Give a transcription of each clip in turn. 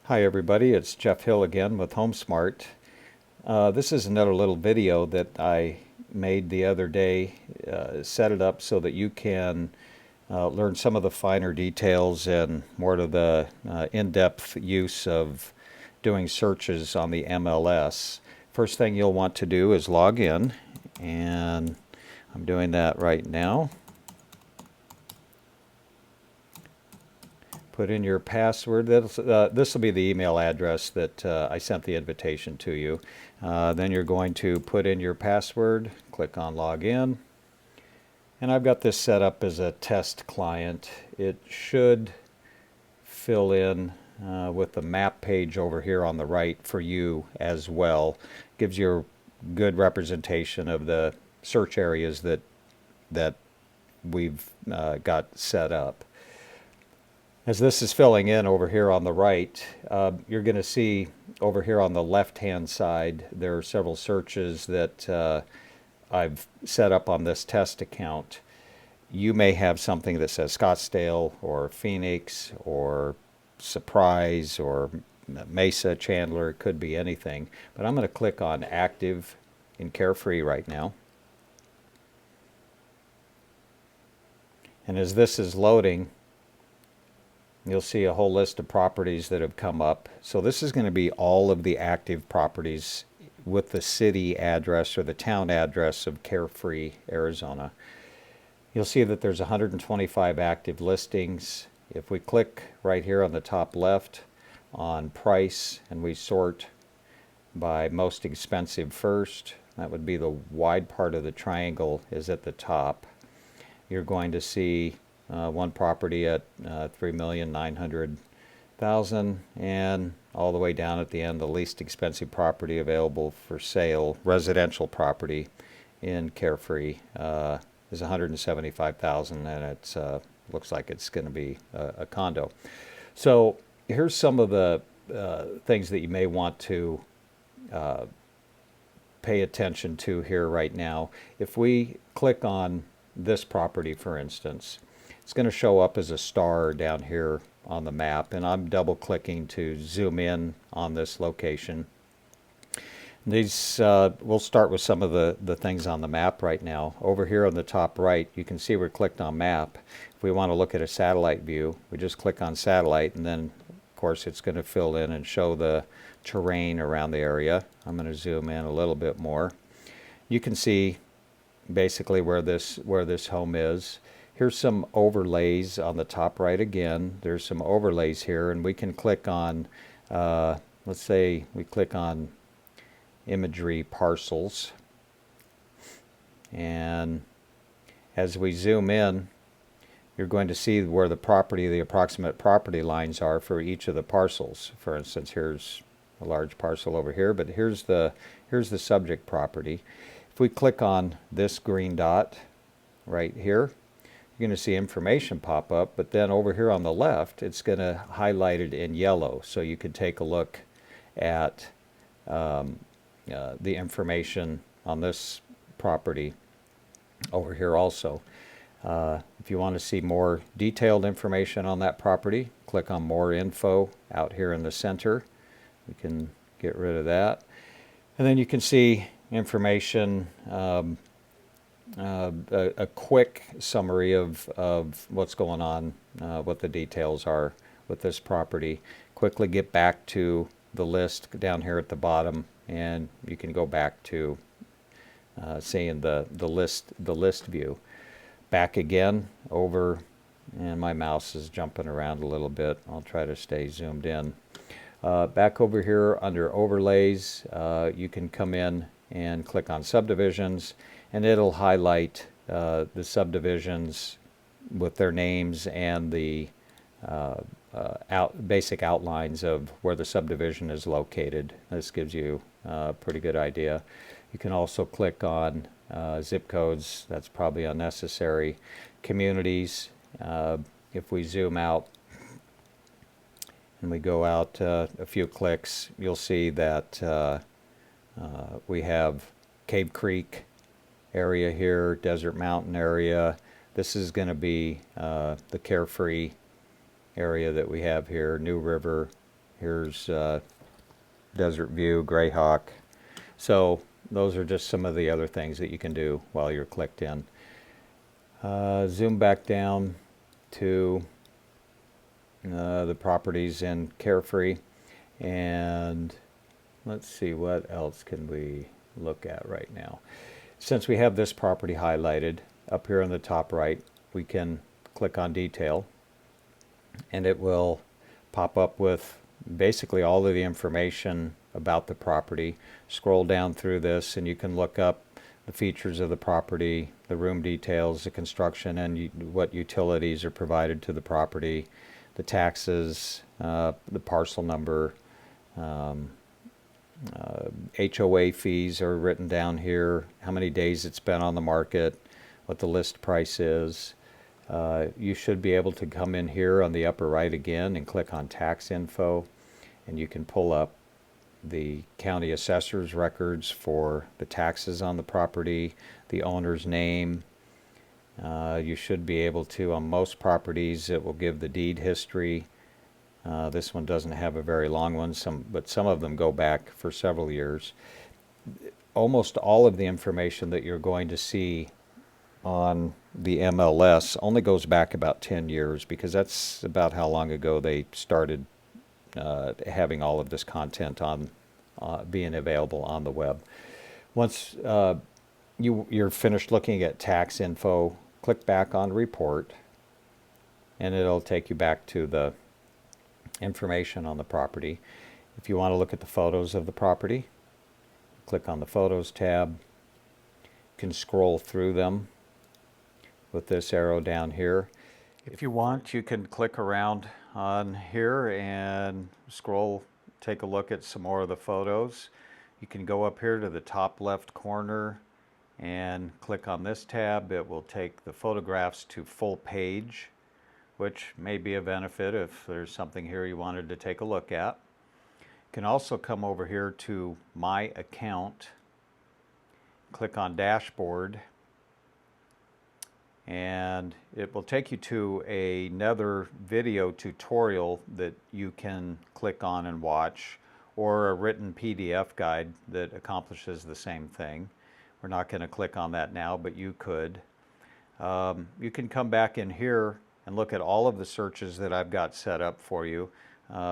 Hi everybody, it's Jeff Hill again with HomeSmart. This is another little video that I made the other day. Set it up so that you can learn some of the finer details and more of the in-depth use of doing searches on the MLS. First thing you'll want to do is log in, and I'm doing that right now. Put in your password. This will be the email address that I sent the invitation to you. Then you're going to put in your password, click on login. And I've got this set up as a test client. It should fill in with the map page over here on the right for you as well. Gives you a good representation of the search areas that we've got set up. As this is filling in over here on the right, you're going to see over here on the left-hand side, there are several searches that I've set up on this test account. You may have something that says Scottsdale or Phoenix or Surprise or Mesa, Chandler. It could be anything. But I'm going to click on Active in Carefree right now. And as this is loading, you'll see a whole list of properties that have come up. So this is going to be all of the active properties with the city address or the town address of Carefree, Arizona. You'll see that there's 125 active listings. If we click right here on the top left on price and we sort by most expensive first, that would be the wide part of the triangle is at the top. You're going to see one property at $3,900,000, and all the way down at the end, the least expensive property available for sale, residential property in Carefree, is $175,000, and it looks like it's going to be a condo. So here's some of the things that you may want to pay attention to here right now. If we click on this property, for instance, it's going to show up as a star down here on the map, and I'm double clicking to zoom in on this location. These we'll start with some of the things on the map right now. Over here on the top right, you can see we're clicked on map. If we want to look at a satellite view, we just click on satellite, and then of course it's going to fill in and show the terrain around the area. I'm going to zoom in a little bit more. You can see basically where this home is. Here's some overlays on the top right again. There's some overlays here, and we can click on, let's say we click on imagery parcels. And as we zoom in, you're going to see where the approximate property lines are for each of the parcels. For instance, here's a large parcel over here, but here's the subject property. If we click on this green dot right here, you're going to see information pop up, but then over here on the left, it's going to highlight it in yellow, so you could take a look at the information on this property over here also. If you want to see more detailed information on that property, click on More Info out here in the center. We can get rid of that. And then you can see information, a quick summary of what's going on, what the details are with this property. Quickly get back to the list down here at the bottom, and you can go back to seeing the list view. Back again over, and my mouse is jumping around a little bit. I'll try to stay zoomed in. Back over here under overlays, you can come in and click on subdivisions, and it'll highlight the subdivisions with their names and the basic outlines of where the subdivision is located. This gives you a pretty good idea. You can also click on zip codes. That's probably unnecessary. Communities. If we zoom out and we go out a few clicks, you'll see that we have Cave Creek area here, Desert Mountain area. This is going to be the Carefree area that we have here, New River Here's Desert View, Greyhawk. So those are just some of the other things that you can do while you're clicked in. Zoom back down to the properties in Carefree, and let's see what else can we look at right now. Since we have this property highlighted up here on the top right, we can click on detail and it will pop up with basically all of the information about the property. Scroll down through this and you can look up the features of the property, the room details, the construction, and what utilities are provided to the property, the taxes, the parcel number, HOA fees are written down here, how many days it's been on the market, what the list price is. You should be able to come in here on the upper right again and click on tax info, and you can pull up the county assessor's records for the taxes on the property, the owner's name. You should be able to, on most properties, it will give the deed history. This one doesn't have a very long one, but some of them go back for several years. Almost all of the information that you're going to see on the MLS only goes back about 10 years, because that's about how long ago they started having all of this content on being available on the web. Once you're finished looking at tax info, click back on report and it'll take you back to the information on the property. If you want to look at the photos of the property, click on the Photos tab. You can scroll through them with this arrow down here. If you want, you can click around on here and scroll, take a look at some more of the photos. You can go up here to the top left corner and click on this tab. It will take the photographs to full page, which may be a benefit if there's something here you wanted to take a look at. You can also come over here to My Account, click on Dashboard, and it will take you to another video tutorial that you can click on and watch, or a written PDF guide that accomplishes the same thing. We're not going to click on that now, but you could. You can come back in here and look at all of the searches that I've got set up for you.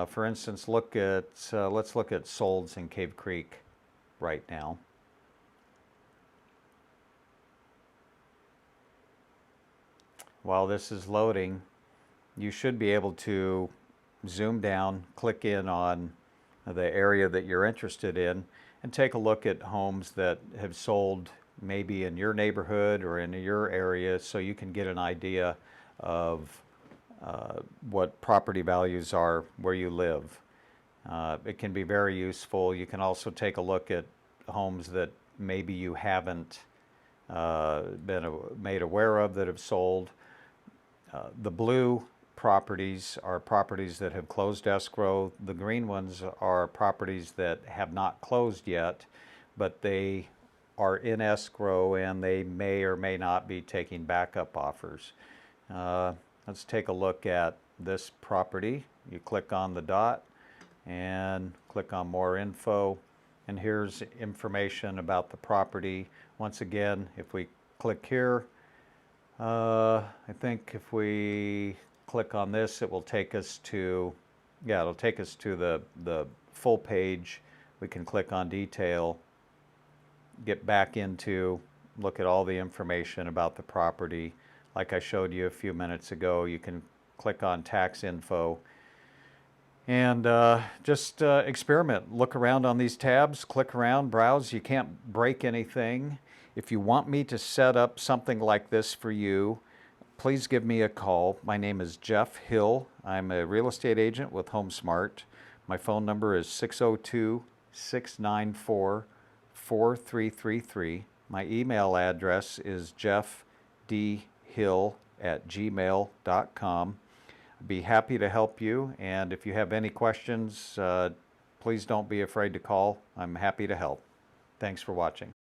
For instance, let's look at solds in Cave Creek right now. While this is loading, you should be able to zoom down, click in on the area that you're interested in, and take a look at homes that have sold maybe in your neighborhood or in your area, so you can get an idea of what property values are where you live. It can be very useful. You can also take a look at homes that maybe you haven't been made aware of that have sold. The blue properties are properties that have closed escrow. The green ones are properties that have not closed yet, but they are in escrow and they may or may not be taking backup offers. Let's take a look at this property. You click on the dot and click on More Info, and here's information about the property. Once again, if we click here, I think if we click on this, it will take us to, it'll take us to the full page. We can click on detail, get back into, look at all the information about the property. Like I showed you a few minutes ago, you can click on tax info and just experiment. Look around on these tabs, click around, browse. You can't break anything. If you want me to set up something like this for you, please give me a call. My name is Jeff Hill. I'm a real estate agent with HomeSmart. My phone number is 602-694-4333. My email address is jeffdhill@gmail.com. I'd be happy to help you, and if you have any questions, please don't be afraid to call. I'm happy to help. Thanks for watching.